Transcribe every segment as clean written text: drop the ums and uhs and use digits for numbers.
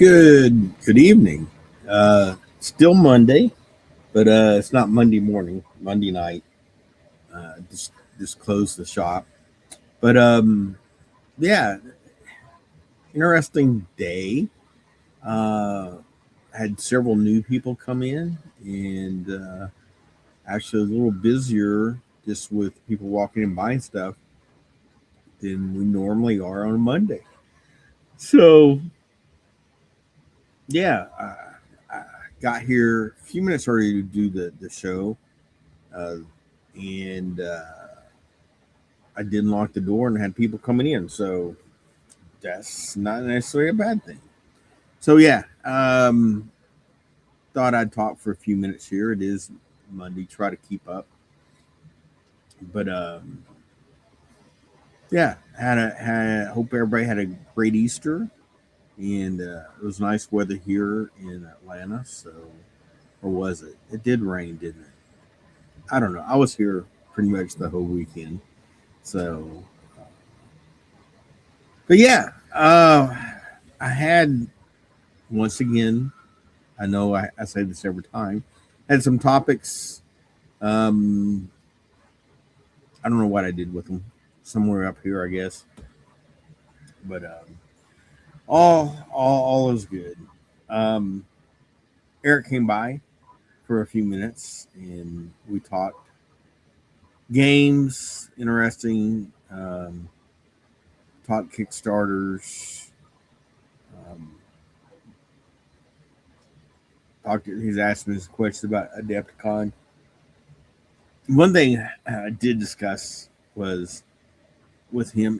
Good evening. Still Monday, but it's not Monday morning. Monday night. Just closed the shop. But yeah, interesting day. Uh, had several new people come in, and actually a little busier just with people walking and buying stuff than we normally are on a Monday. So yeah, I got here a few minutes early to do the show. Uh, and I didn't lock the door and had people coming in, so that's not necessarily a bad thing. So yeah, thought I'd talk for a few minutes here. It is Monday, try to keep up, but yeah, hope everybody had a great Easter, and it was nice weather here in Atlanta. So, or was it? It did rain, didn't it? I don't know. I was here pretty much the whole weekend, so but yeah, I had once again. I know I say this every time. Had some topics. Um, I don't know what I did with them. Somewhere up here, I guess. But all is good. Um, Eric came by for a few minutes and we talked games, interesting. Talked Kickstarters. Um, He's asked me this question about Adepicon. One thing I did discuss was with him.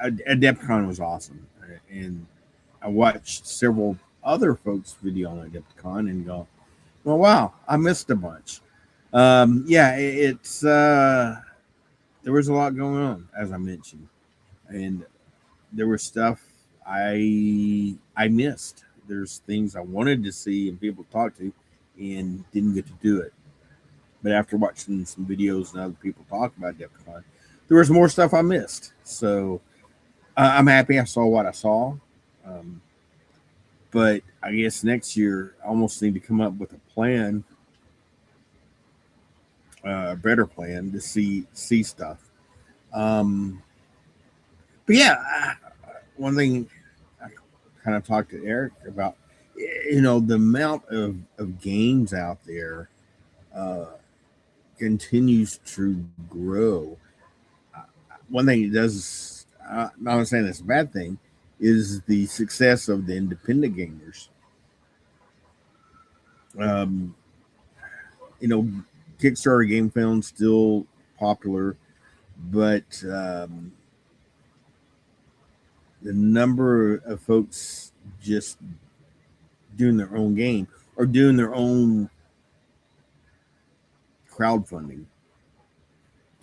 Adepicon was awesome, and I watched several other folks' video on Adepticon and go, "Well, wow, I missed a bunch." Yeah, it's there was a lot going on, as I mentioned, and there was stuff I missed. There's things I wanted to see and people to talk to, and didn't get to do it. But after watching some videos and other people talk about Adepticon, there was more stuff I missed. So I'm happy I saw what I saw. Um, but I guess next year I almost need to come up with a plan, a better plan to see stuff. Um, but yeah, one thing I kind of talked to Eric about, the amount of games out there uh, continues to grow. One thing it does, not saying that's a bad thing, is the success of the independent gamers. Um, you know, Kickstarter Game Film still popular, but the number of folks just doing their own game or doing their own crowdfunding.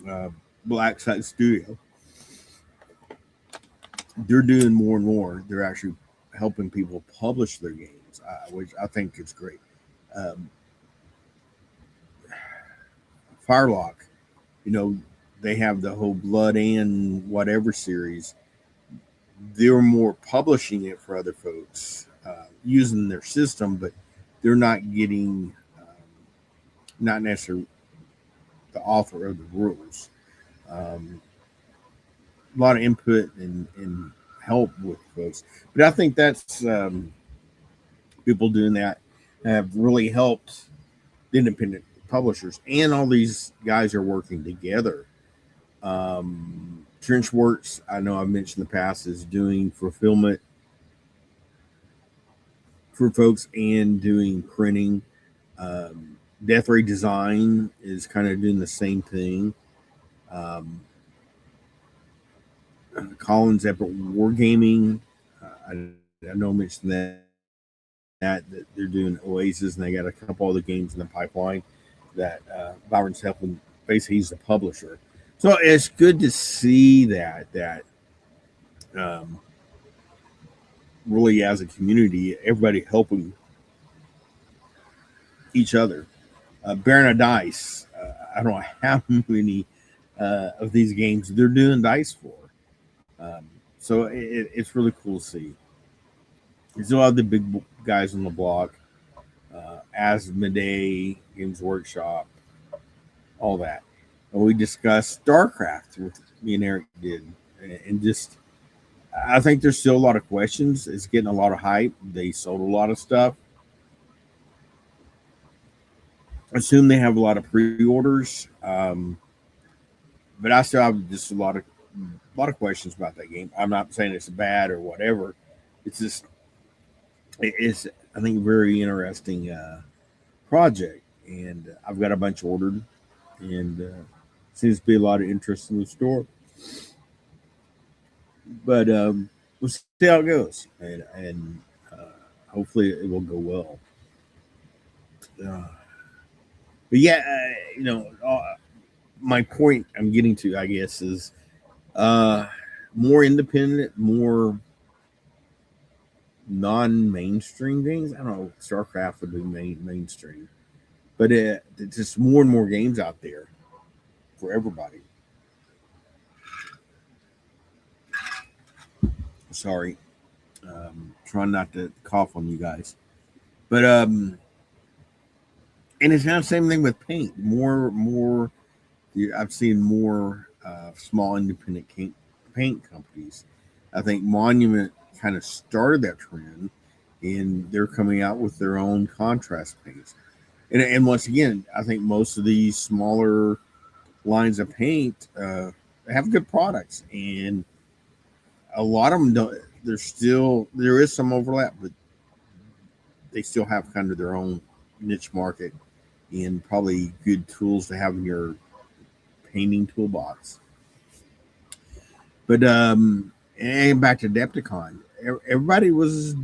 Uh, Black Site Studio, they're doing more and more. They're actually helping people publish their games, which I think is great. Um, Firelock, you know, they have the whole Blood and whatever series. They're more publishing it for other folks using their system, but they're not getting not necessarily the author of the rules. Um, a lot of input and help with folks, but I think that's people doing that have really helped the independent publishers, and all these guys are working together. Trenchworks, I know I've mentioned in the past, is doing fulfillment for folks and doing printing. Death Ray Design is kind of doing the same thing. Um, Collins Epic Wargaming, I know I mentioned that they're doing Oasis, and they got a couple other games in the pipeline that Byron's helping. Basically, he's the publisher, so it's good to see that um, really as a community, everybody helping each other. Baron of Dice, I don't know how many of these games they're doing dice for. So it's really cool to see. There's a lot of the big guys on the block, Asmodee, Games Workshop, all that. And we discussed StarCraft, with me and Eric did, and just I think there's still a lot of questions. It's getting a lot of hype. They sold a lot of stuff. I assume they have a lot of pre-orders, but I still have just a lot of questions about that game. I'm not saying it's bad or whatever. It's just it's I think a very interesting project, and I've got a bunch ordered, and seems to be a lot of interest in the store. But we'll see how it goes, and hopefully it will go well. Uh, but yeah, my point I'm getting to, I guess, is uh, more independent, more non-mainstream games. I don't know. StarCraft would be mainstream, but it's just more and more games out there for everybody. Sorry, trying not to cough on you guys, but and it's not the same thing with paint. More. I've seen more small independent paint companies. I think Monument kind of started that trend, and they're coming out with their own contrast paints. And once again, I think most of these smaller lines of paint have good products, and a lot of them don't. There is some overlap, but they still have kind of their own niche market and probably good tools to have in your painting toolbox. But and back to Adepticon, everybody was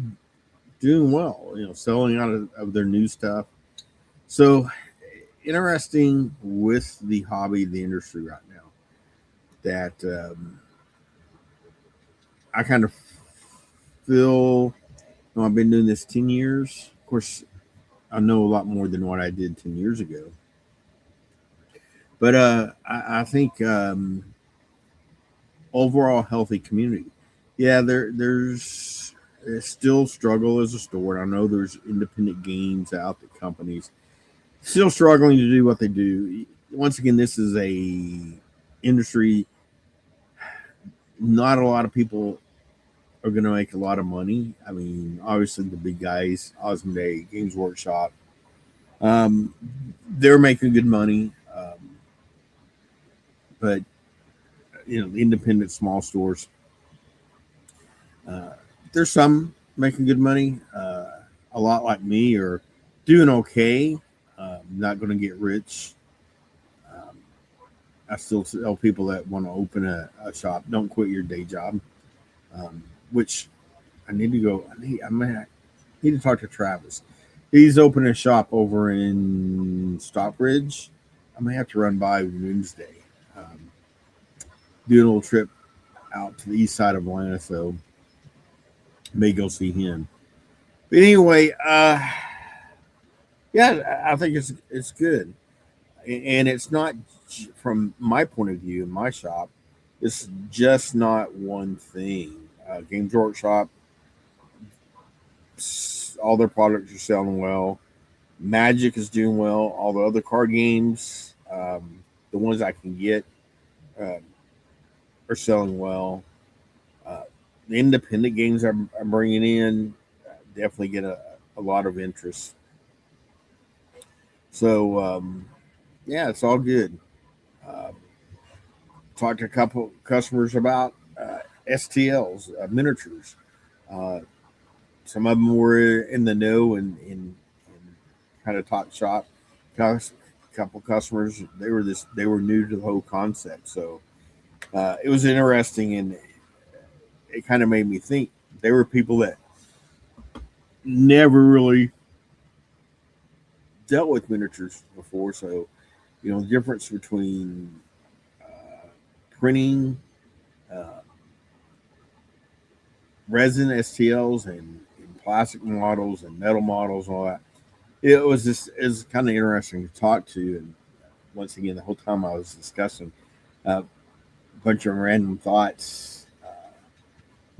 doing well, selling out of their new stuff. So interesting with the hobby, the industry right now. That I kind of feel. I've been doing this 10 years. Of course, I know a lot more than what I did 10 years ago. But I think overall healthy community. Yeah, there's still struggle as a store. I know there's independent games out that companies still struggling to do what they do. Once again, this is a industry. Not a lot of people are going to make a lot of money. I mean, obviously the big guys, Osmodee, Games Workshop, um, they're making good money. But the independent small stores, uh, there's some making good money. A lot like me are doing okay. Not going to get rich. Um, I still tell people that want to open a shop, don't quit your day job. Which I need to go. I need to talk to Travis. He's opening a shop over in Stockbridge. I may have to run by Wednesday. Um, do a little trip out to the east side of Atlanta, so may go see him. But anyway, yeah, I think it's good, and it's not from my point of view in my shop. It's just not one thing. Games Workshop, all their products are selling well. Magic is doing well. All the other card games, the ones I can get, um, are selling well. Uh, the independent games I'm bringing in definitely get a lot of interest. So yeah, it's all good. Um, Talked to a couple customers about STLs, miniatures. Uh, some of them were in the know and kind of talk shop. Couple customers they were new to the whole concept, so it was interesting, and it kind of made me think. There were people that never really dealt with miniatures before, so the difference between uh, printing uh, resin STLs and plastic models and metal models and all that. It was kind of interesting to talk to, and once again, the whole time I was discussing a bunch of random thoughts.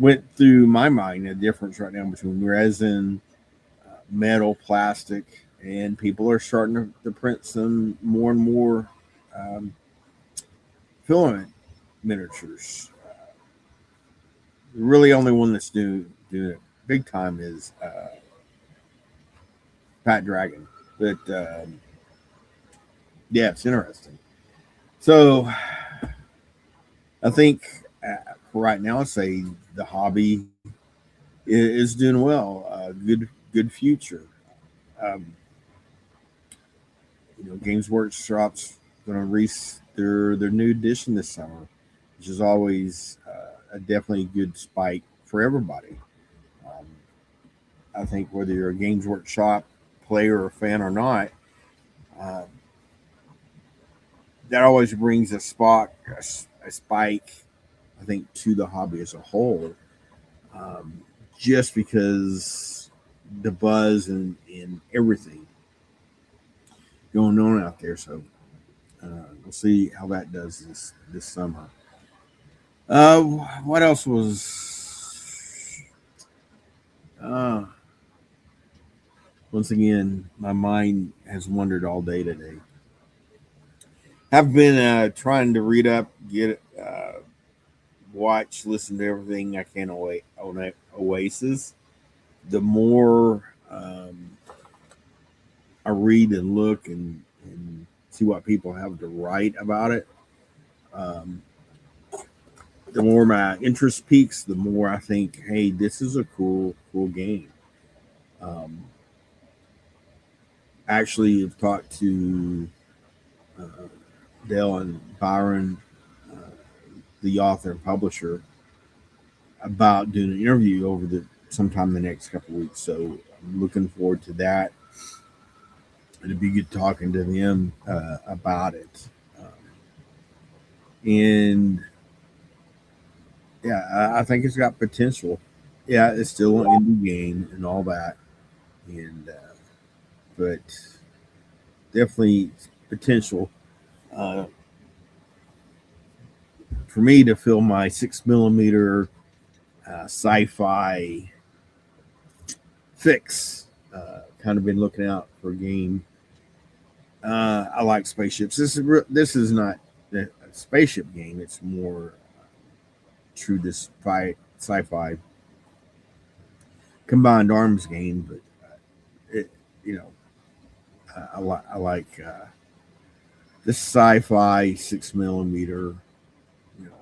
went through my mind a difference right now between resin, metal, plastic, and people are starting to print some more and more um, filament miniatures. The really only one that's doing it big time is Pat Dragon. But yeah, it's interesting. So I think for right now, I'd say the hobby is doing well. Good future. Um, Games Workshop's going to release their new edition this summer, which is always a definitely good spike for everybody. Um, I think whether you're a Games Workshop player or fan or not, uh, that always brings a spike, I think, to the hobby as a whole, um, just because the buzz and everything going on out there. So we'll see how that does this summer. What else was? Uh, Once again, my mind has wandered all day today. I've been trying to read up, get watch, listen to everything I can on Oasis. The more I read and look and see what people have to write about it, um, the more my interest peaks, the more I think, hey, this is a cool game. Um, Actually, I've talked to uh, Dale and Byron, uh, the author and publisher, about doing an interview over the sometime the next couple of weeks. So I'm looking forward to that. It'd be good talking to them about it. And yeah, I think it's got potential. Yeah, it's still an indie game and all that, and but definitely potential uh, for me to fill my 6 millimeter sci-fi fix. Kind of been looking out for a game. I like spaceships. This is not a spaceship game. It's more true this sci-fi combined arms game. But it, you know, I like this sci-fi 6 millimeter. You know,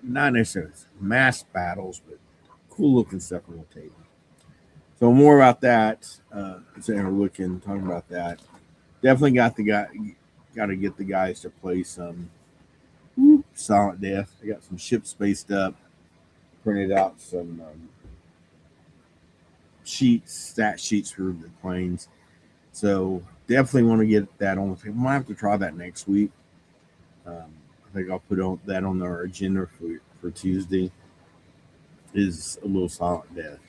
not necessarily mass battles, but cool looking stuff on the table. So more about that. Sitting here looking, talking about that. Definitely got to get the guys to play some Silent Death. I got some ships spaced up, printed out some stat sheets for the planes. So definitely want to get that on the table. Might have to try that next week. I think I'll put that on our agenda for Tuesday. Is a little Silent Death.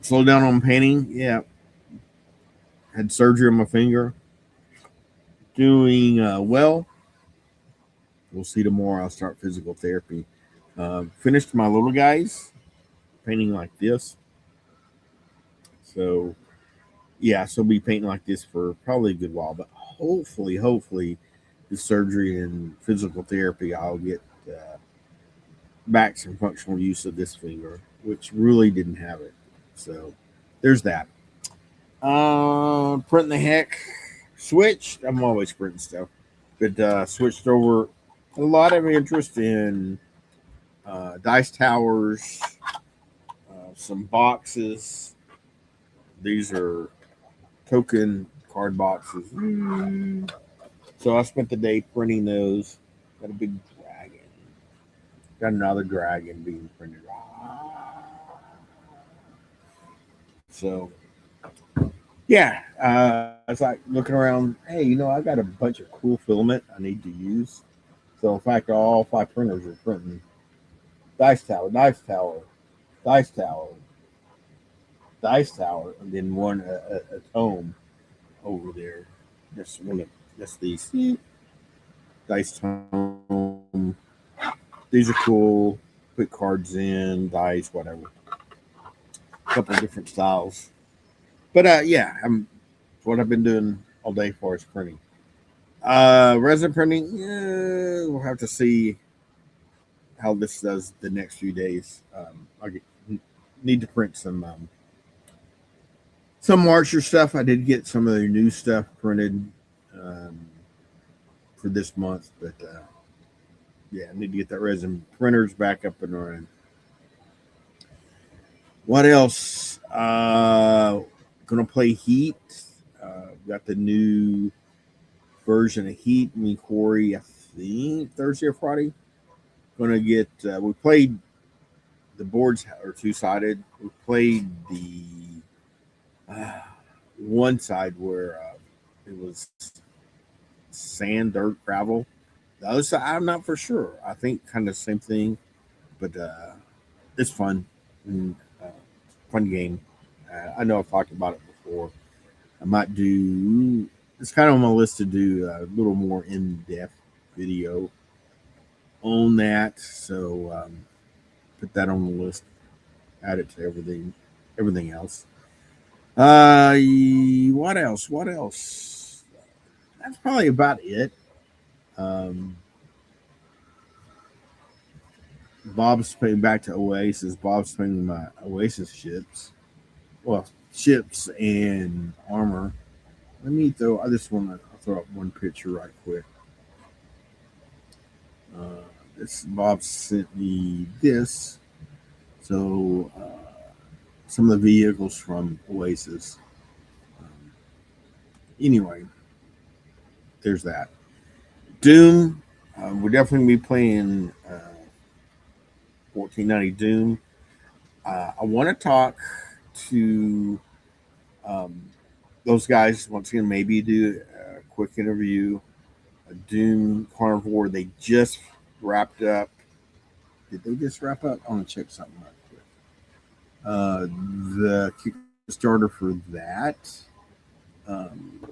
Slow down on painting. Yeah, had surgery on my finger. Doing well. We'll see tomorrow. I'll start physical therapy. Finished my little guys painting like this. So yeah, so I'll be painting like this for probably a good while. But hopefully, the surgery and physical therapy, I'll get back some functional use of this finger, which really didn't have it. So there's that. Printing the heck. Switched. I'm always printing stuff, but switched over. A lot of interest in dice towers, some boxes. These are token card boxes. So I spent the day printing those. Got a big dragon. Got another dragon being printed. So yeah, I was like looking around. Hey, I got a bunch of cool filament I need to use. So in fact, all 5 printers are printing dice tower, dice tower, dice tower, dice tower, and then one a tome over there. That's these dice tome. These are cool. put cards in, dice, whatever. A couple of different styles. But yeah, what I've been doing all day for is printing. Resin printing, yeah, we'll have to see how this does the next few days. Need to print some Marcher stuff. I did get some of their new stuff printed um, for this month, but yeah, I need to get that resin printers back up and running. What else? Gonna play Heat. Got the new version of Heat. Me and Corey, I think Thursday or Friday. Gonna get. We played the boards are two sided. We played the uh, one side where it was sand, dirt, gravel. The other side, I'm not for sure. I think kind of the same thing, but it's fun. And, fun game. I know I've talked about it before. I might do. It's kind of on my list to do a little more in depth video on that. So put that on the list. Add it to everything else. What else? What else? That's probably about it. Um, Bob's paying back to Oasis. Bob's paying my Oasis ships. Well, ships and armor. Let me throw. I just want to throw up one picture right quick. This Bob sent me this. So some of the vehicles from Oasis. Um, anyway, there's that. Doom. We're definitely be playing 1490 Doom. I want to talk to um, those guys once again. Maybe do a quick interview. Doom Carnivore. They just wrapped up. Did they just wrap up? I want to check something right quick. The Kickstarter for that. Um,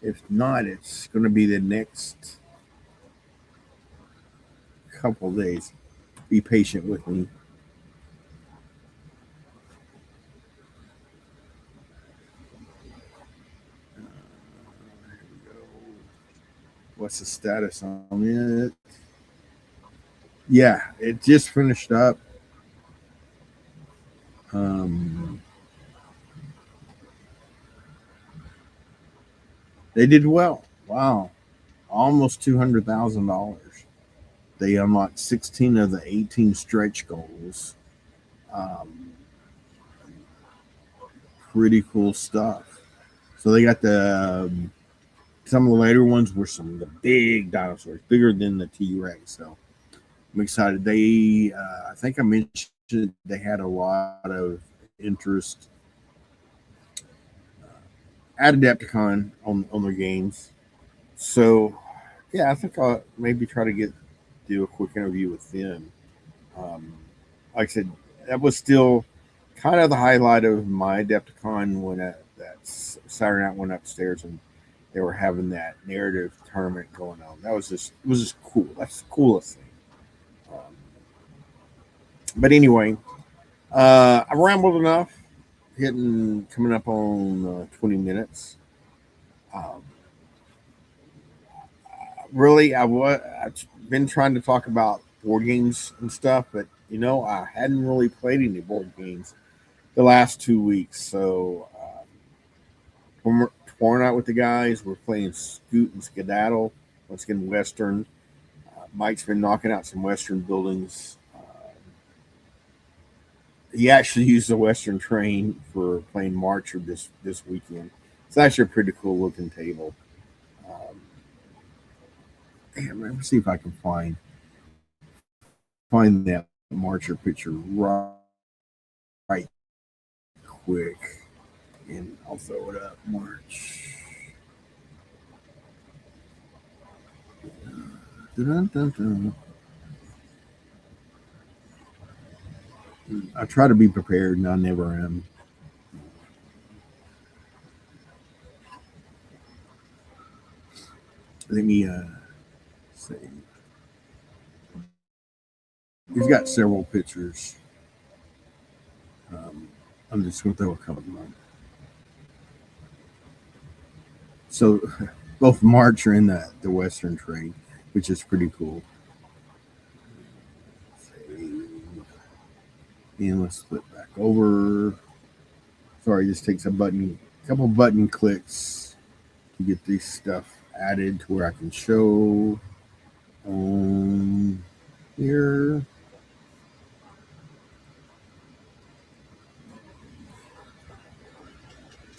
if not, it's going to be the next couple days. Be patient with me. What's the status on it? Yeah, it just finished up. Um, they did well. Wow, almost $200,000. They unlocked 16 of the 18 stretch goals. Um, pretty cool stuff. So they got some of the later ones were some of the big dinosaurs, bigger than the T Rex. So I'm excited. I think I mentioned they had a lot of interest at Adepticon on their games. So yeah, I think I'll maybe try to do a quick interview with them. Um, like I said, that was still kind of the highlight of my Adepticon when that Saturday night went upstairs and they were having that narrative tournament going on. That was just it was just cool. That's the coolest thing. Um, but anyway, I rambled enough. Hitting coming up on 20 minutes. Um, really, I've been trying to talk about board games and stuff, but I hadn't really played any board games the last 2 weeks. So we're touring out with the guys. We're playing Scoot and Skedaddle. Once again, Western. Mike's been knocking out some Western buildings. He actually used the Western train for playing Marcher this weekend. It's actually a pretty cool looking table. Um, let me see if I can find that Marcher picture right quick, and I'll throw it up. March. Dun, dun, dun. I try to be prepared, and I never am. Let me see. He's got several pictures. I'm just going to throw a couple of them. So both March are in the Western trade, which is pretty cool. And let's flip back over. Sorry, this takes a couple button clicks to get this stuff added to where I can show here.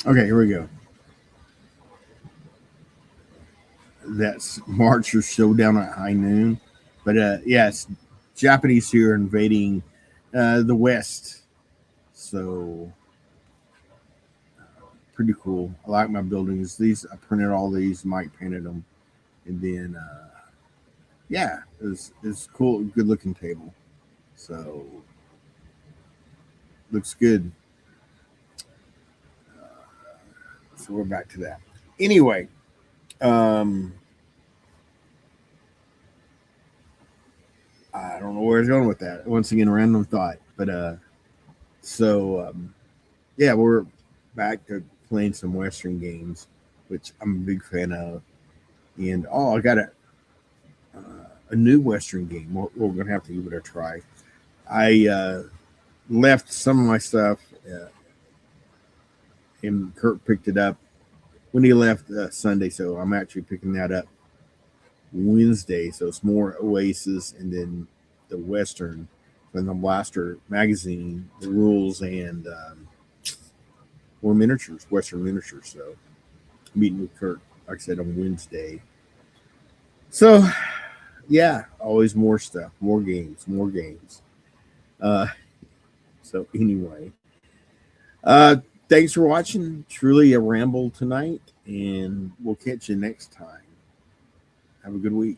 Okay, here we go. That's March showdown at high noon. But yes, Japanese here invading the West. So pretty cool. I like my buildings. These I printed all these. Mike painted them, and then yeah, it's cool. Good looking table. So looks good. So we're back to that. Anyway, I don't know where it's going with that. Once again, random thought. But yeah, we're back to playing some Western games, which I'm a big fan of. And I got a new Western game. We're gonna have to give it a try. I left some of my stuff, and Kurt picked it up when he left Sunday. So I'm actually picking that up Wednesday. So it's more Oasis, and then the Western from the Blaster magazine, the rules, and more miniatures, Western miniatures. So meeting with Kurt, like I said, on Wednesday. So yeah, always more stuff, more games, more games. So anyway, thanks for watching. Truly a ramble tonight, and we'll catch you next time. Have a good week.